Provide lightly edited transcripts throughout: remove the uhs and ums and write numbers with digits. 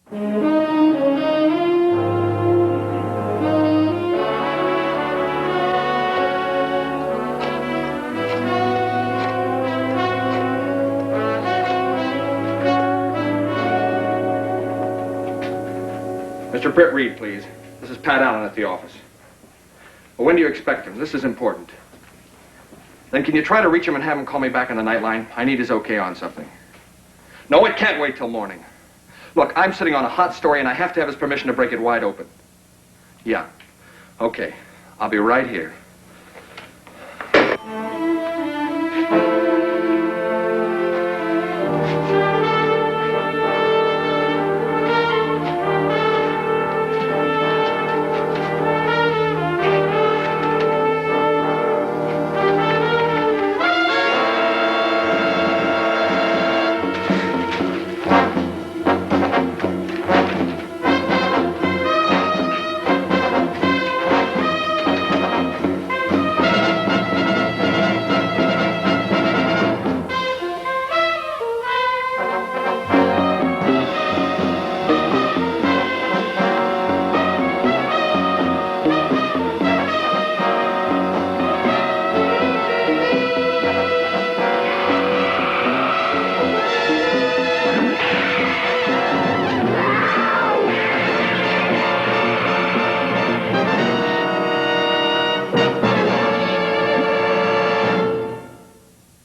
Mr. Britt Reid, please. This is Pat Allen at the office. Well, when do you expect him? This is important. Then can you try to reach him and have him call me back on the nightline? I need his okay on something. No, it can't wait till morning. Look, I'm sitting on a hot story and I have to have his permission to break it wide open. Yeah. Okay. I'll be right here.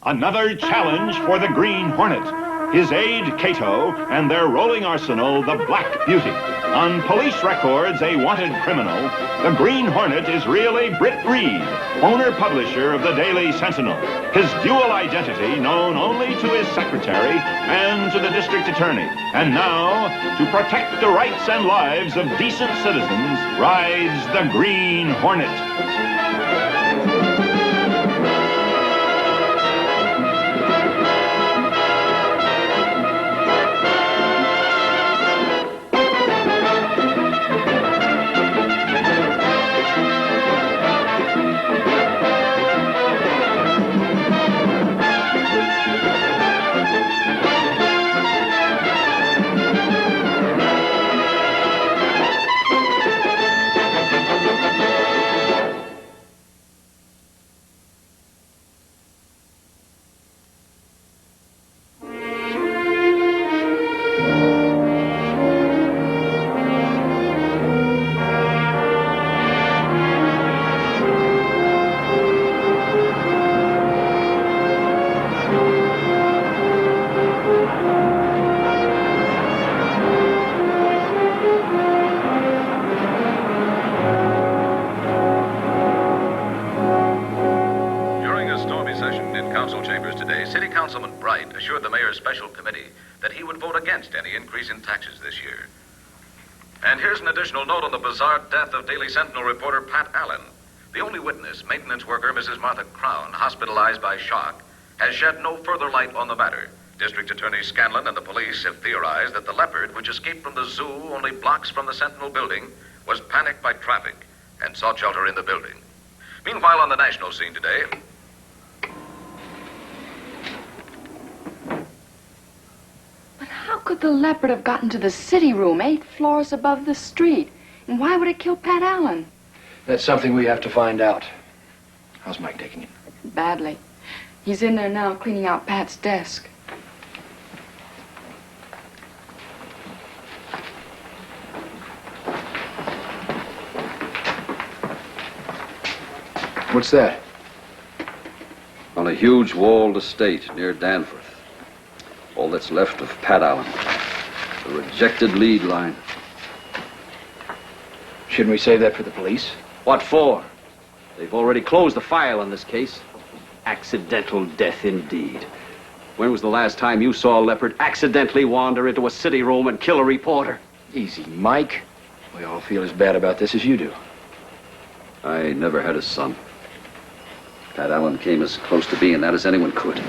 Another challenge for the Green Hornet. His aide, Cato, and their rolling arsenal, the Black Beauty. On police records, a wanted criminal, the Green Hornet is really Britt Reid, owner-publisher of the Daily Sentinel. His dual identity known only to his secretary and to the district attorney. And now, to protect the rights and lives of decent citizens, rides the Green Hornet. Councilman Bright assured the mayor's special committee that he would vote against any increase in taxes this year. And here's an additional note on the bizarre death of Daily Sentinel reporter Pat Allen. The only witness, maintenance worker Mrs. Martha Crown, hospitalized by shock, has shed no further light on the matter. District Attorney Scanlon and the police have theorized that the leopard, which escaped from the zoo only blocks from the Sentinel building, was panicked by traffic and sought shelter in the building. Meanwhile, on the national scene today... How could the leopard have gotten to the city room 8 floors above the street? And why would it kill Pat Allen? That's something we have to find out. How's Mike taking it? Badly. He's in there now cleaning out Pat's desk. What's that? On a huge walled estate near Danforth. All that's left of Pat Allen. The rejected lead line. Shouldn't we save that for the police? What for? They've already closed the file on this case. Accidental death indeed. When was the last time you saw a leopard accidentally wander into a city room and kill a reporter? Easy, Mike. We all feel as bad about this as you do. I never had a son. Pat Allen came as close to being that as anyone could.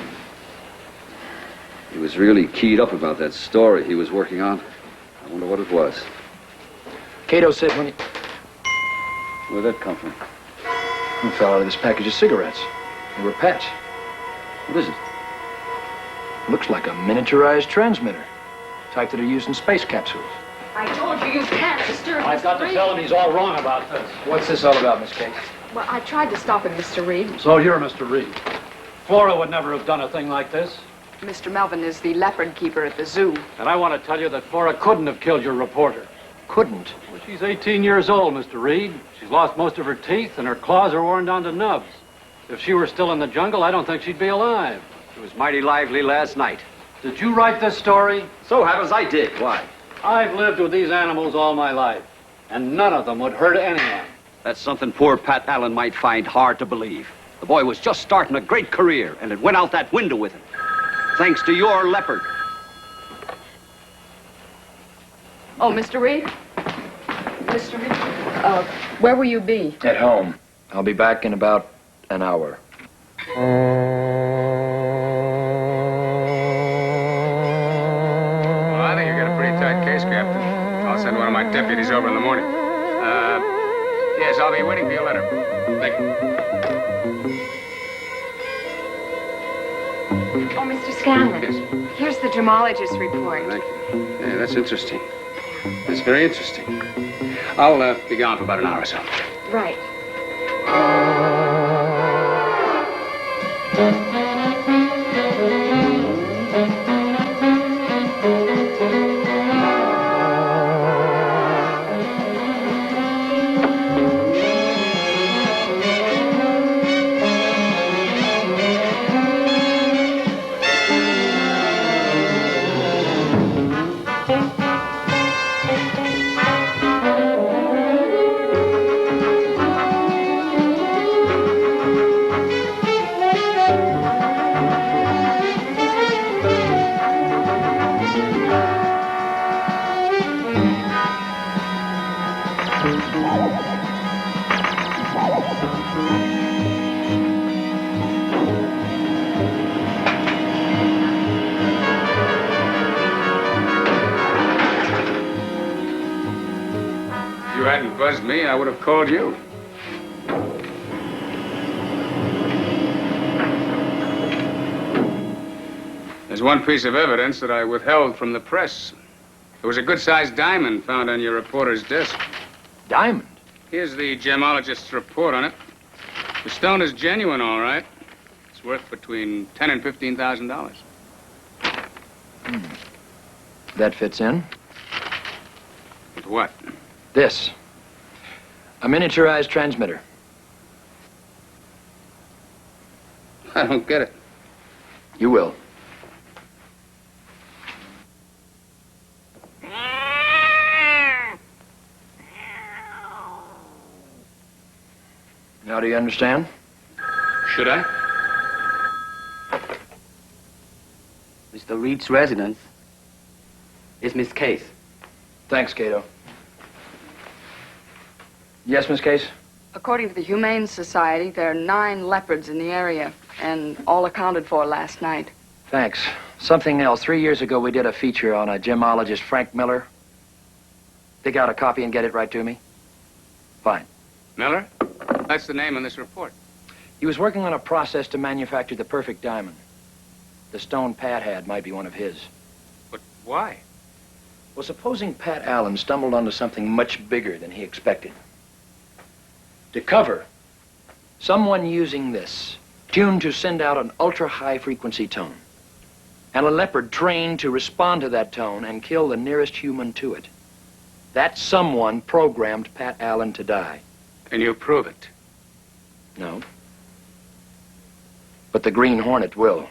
He was really keyed up about that story he was working on. I wonder what it was. Cato said when he... Where'd that come from? It fell out of this package of cigarettes. They were Pat's. What is it? Looks like a miniaturized transmitter. Type that are used in space capsules. I told you you can't disturb I've got to tell him he's all wrong about this. What's this all about, Miss Case? Well, I tried to stop him, Mr. Reid. So you're Mr. Reid. Flora would never have done a thing like this. Mr. Melvin is the leopard keeper at the zoo. And I want to tell you that Flora couldn't have killed your reporter. Couldn't. Well, she's 18 years old, Mr. Reid. She's lost most of her teeth, and her claws are worn down to nubs. If she were still in the jungle, I don't think she'd be alive. It was mighty lively last night. Did you write this story? So happens I did. Why? I've lived with these animals all my life, and none of them would hurt anyone. That's something poor Pat Allen might find hard to believe. The boy was just starting a great career, and it went out that window with him. Thanks to your leopard. Oh, Mr. Reid? Mr. Reid? Where will you be? At home. I'll be back in about an hour. Well, I think you got a pretty tight case, Captain. I'll send one of my deputies over in the morning. Yes, I'll be waiting for your letter. Thank you. Oh, Mr. Scanlon. Yes. Here's the gemologist report. Thank you. Yeah, that's interesting. That's very interesting. I'll be gone for about an hour or so. Right. If you hadn't buzzed me, I would have called you. There's one piece of evidence that I withheld from the press. There was a good-sized diamond found on your reporter's desk. Diamond? Here's the gemologist's report on it. The stone is genuine, all right. It's worth between $10,000 and $15,000. That fits in. With what? This. A miniaturized transmitter. I don't get it. You will. Now do you understand? Should I? Mr. Reed's residence is Miss Case. Thanks, Cato. Yes, Miss Case? According to the Humane Society, there are 9 leopards in the area, and all accounted for last night. Thanks. Something else. 3 years ago, we did a feature on a gemologist, Frank Miller. Dig out a copy and get it right to me? Fine. Miller? That's the name on this report. He was working on a process to manufacture the perfect diamond. The stone Pat had might be one of his. But why? Well, supposing Pat Allen stumbled onto something much bigger than he expected. To cover, someone using this, tuned to send out an ultra-high frequency tone, and a leopard trained to respond to that tone and kill the nearest human to it. That someone programmed Pat Allen to die. Can you prove it? No. But the Green Hornet will.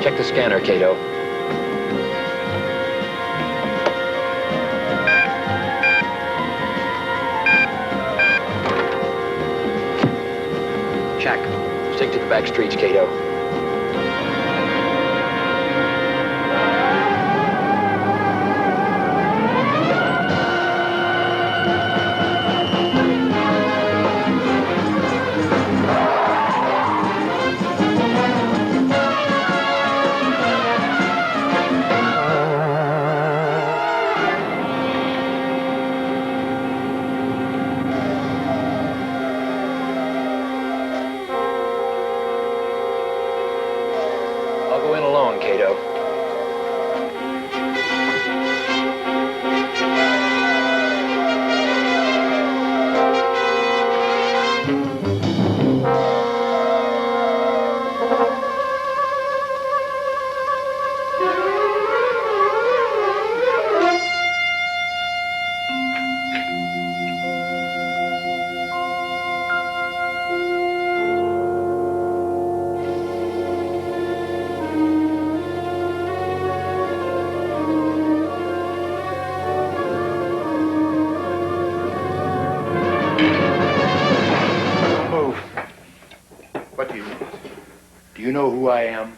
Check the scanner, Cato. Check. Stick to the back streets, Cato. I'll go in alone, Cato. Move. What do you want? Do you know who I am?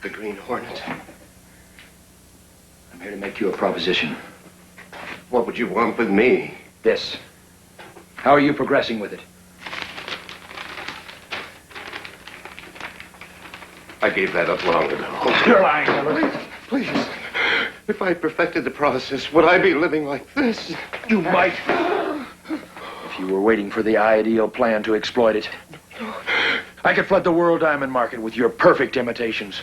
The Green Hornet. I'm here to make you a proposition. What would you want with me? This. How are you progressing with it? I gave that up long ago. You're lying, Miller. Please. If I perfected the process, would I be living like this? You might. If you were waiting for the ideal plan to exploit it. I could flood the world diamond market with your perfect imitations.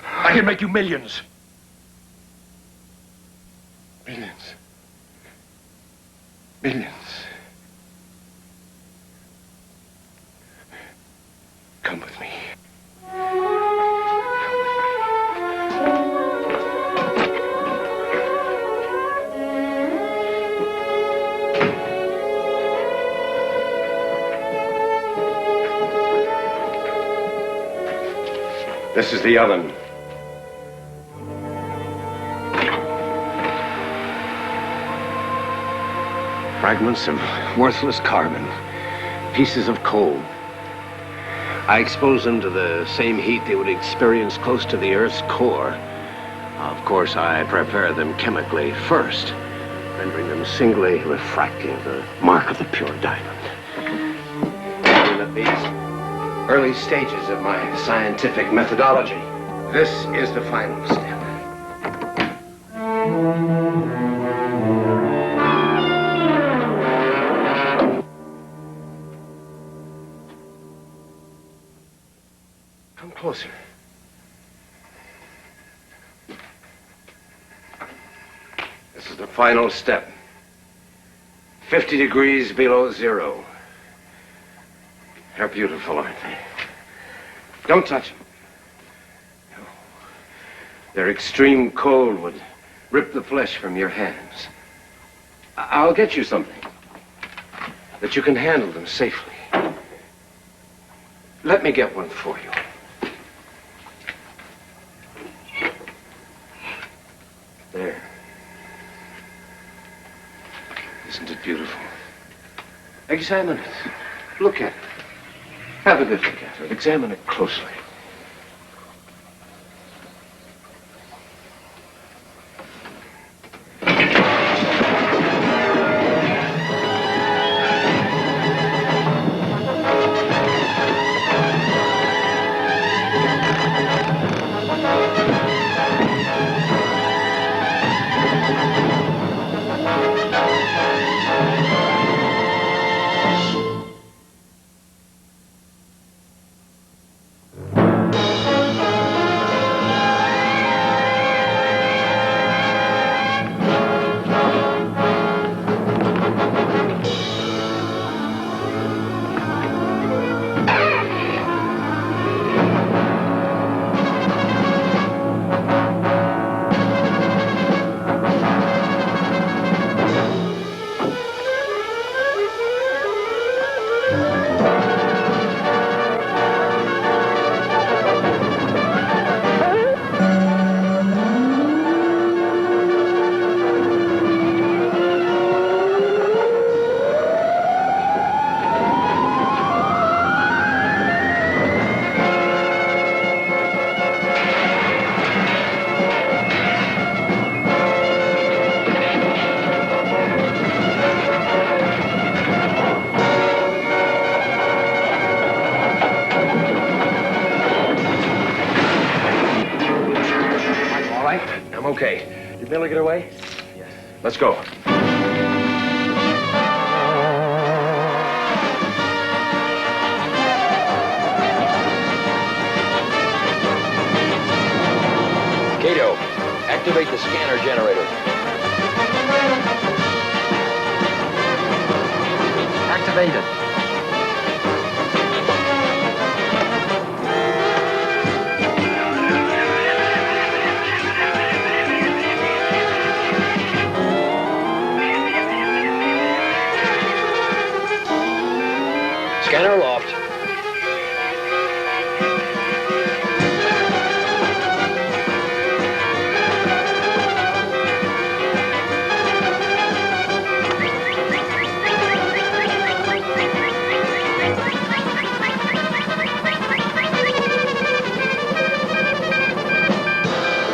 I could make you millions. Millions. Millions. Come with me. This is the oven. Fragments of worthless carbon, pieces of coal. I expose them to the same heat they would experience close to the Earth's core. Of course, I prepare them chemically first, rendering them singly refracting, the mark of the pure diamond. And at these early stages of my scientific methodology, this is the final step. Come closer. This is the final step. 50 degrees below zero. They're beautiful, aren't they? Don't touch them. No. Their extreme cold would rip the flesh from your hands. I'll get you something that you can handle them safely. Let me get one for you. There. Isn't it beautiful? Examine it. Look at it. Have a good look at it. Examine it closely. Okay. Did Miller get away? Yes. Let's go. Cato, activate the scanner generator. Activated. Scanner aloft.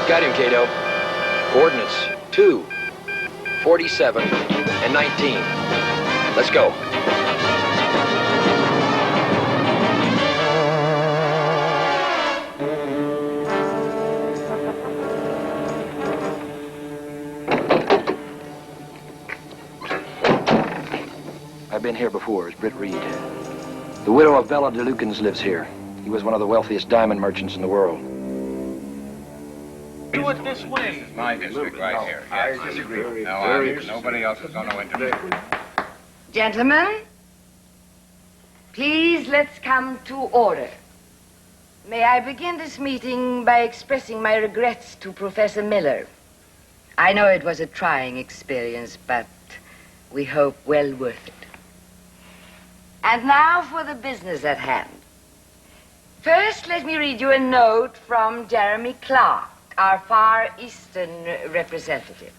Got him, Cato. Coordinates 2, 47, and 19. Let's go. I've been here before as Britt Reid. The widow of Bella DeLukens lives here. He was one of the wealthiest diamond merchants in the world. Do it this way. This is my district right here. Yes. I disagree. No, nobody else is going to interfere. Gentlemen, please let's come to order. May I begin this meeting by expressing my regrets to Professor Miller. I know it was a trying experience, but we hope well worth it. And now for the business at hand. First, let me read you a note from Jeremy Clark, our Far Eastern representative.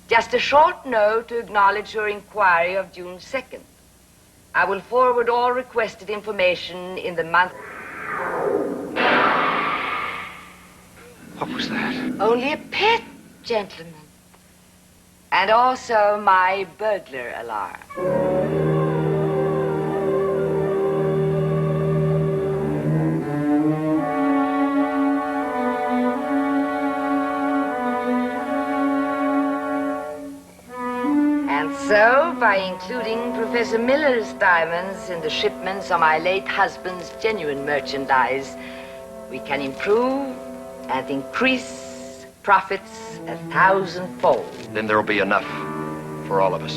Just a short note to acknowledge your inquiry of June 2nd. I will forward all requested information in the month. What was that? Only a pet, gentlemen. And also my burglar alarm. So, by including Professor Miller's diamonds in the shipments of my late husband's genuine merchandise, we can improve and increase profits 1,000-fold. Then there'll be enough for all of us.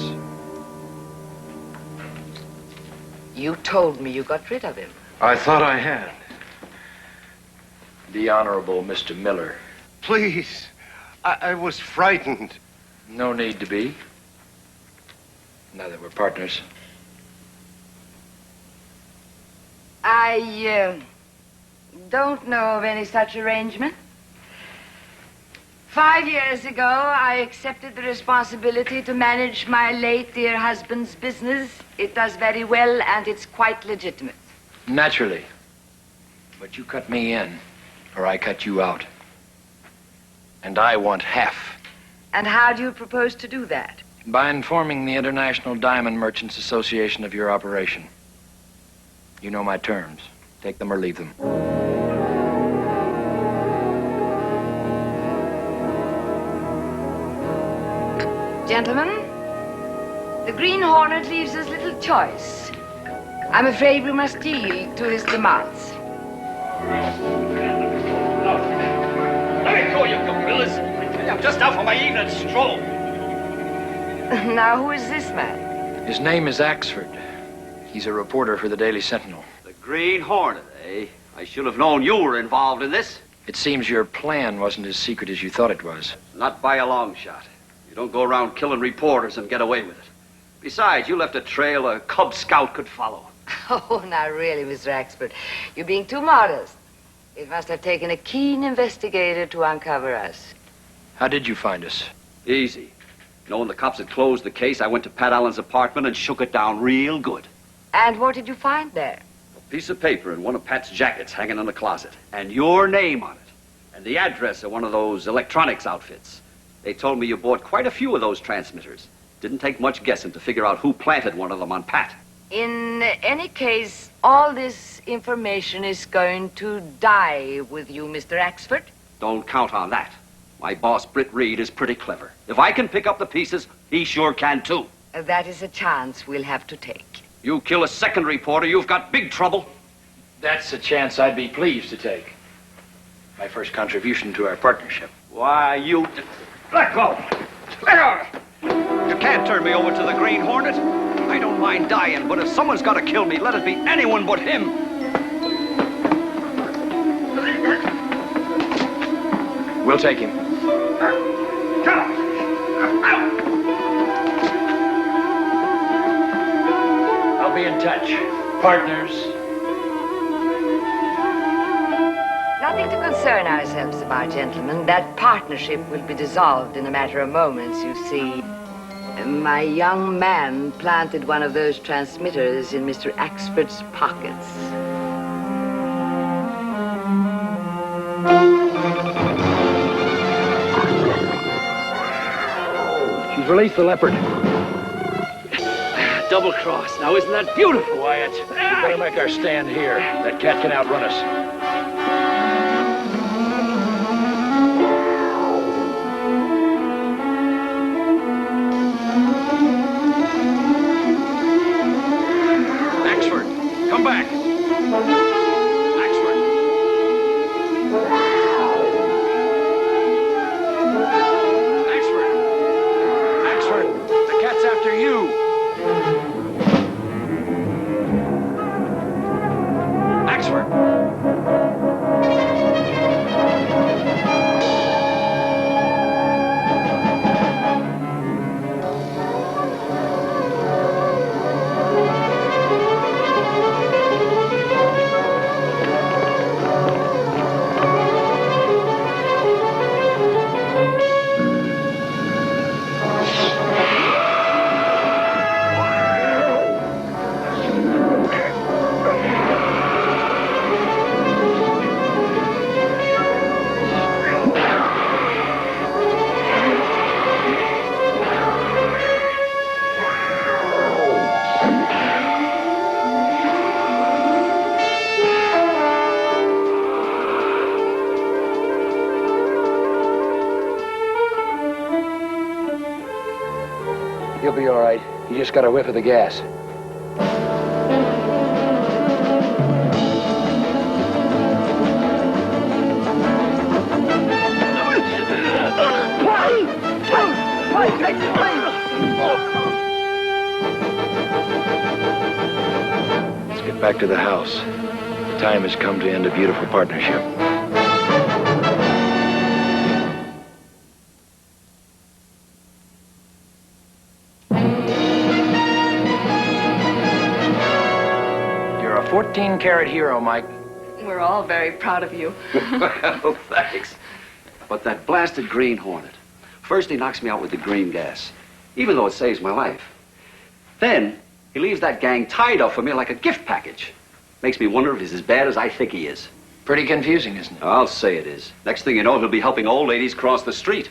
You told me you got rid of him. I thought I had. The Honorable Mr. Miller. Please. I was frightened. No need to be. Now that we're partners. I don't know of any such arrangement. 5 years ago, I accepted the responsibility to manage my late dear husband's business. It does very well, and it's quite legitimate. Naturally. But you cut me in, or I cut you out. And I want half. And how do you propose to do that? By informing the International Diamond Merchants Association of your operation. You know my terms. Take them or leave them. Gentlemen, the Green Hornet leaves us little choice. I'm afraid we must yield to his demands. Let me go, you gorillas. I'm just out for my evening stroll. Now, who is this man? His name is Axford. He's a reporter for the Daily Sentinel. The Green Hornet, eh? I should have known you were involved in this. It seems your plan wasn't as secret as you thought it was. Not by a long shot. You don't go around killing reporters and get away with it. Besides, you left a trail a Cub Scout could follow. Oh, now really, Mr. Axford, you're being too modest. It must have taken a keen investigator to uncover us. How did you find us? Easy. Knowing the cops had closed the case, I went to Pat Allen's apartment and shook it down real good. And what did you find there? A piece of paper in one of Pat's jackets hanging in the closet. And your name on it. And the address of one of those electronics outfits. They told me you bought quite a few of those transmitters. Didn't take much guessing to figure out who planted one of them on Pat. In any case, all this information is going to die with you, Mr. Axford. Don't count on that. My boss, Britt Reid, is pretty clever. If I can pick up the pieces, he sure can too. That is a chance we'll have to take. You kill a second reporter, you've got big trouble. That's a chance I'd be pleased to take. My first contribution to our partnership. Why, you... Let go! Let go! You can't turn me over to the Green Hornet. I don't mind dying, but if someone's got to kill me, let it be anyone but him. We'll take him. I'll be in touch. Partners. Nothing to concern ourselves about, gentlemen. That partnership will be dissolved in a matter of moments, you see. My young man planted one of those transmitters in Mr. Axford's pockets. She's released the leopard. Double cross. Now, isn't that beautiful? Quiet. We better make our stand here. That cat can outrun us. Come back. Axford. Axford. Axford, the cat's after you. Axford. He'll be all right. He just got a whiff of the gas. Let's get back to the house. The time has come to end a beautiful partnership. You're a 14-carat hero, Mike. We're all very proud of you. Well, thanks. But that blasted Green Hornet. First he knocks me out with the green gas, even though it saves my life. Then he leaves that gang tied up for me like a gift package. Makes me wonder if he's as bad as I think he is. Pretty confusing, isn't it? I'll say it is. Next thing you know, he'll be helping old ladies cross the street.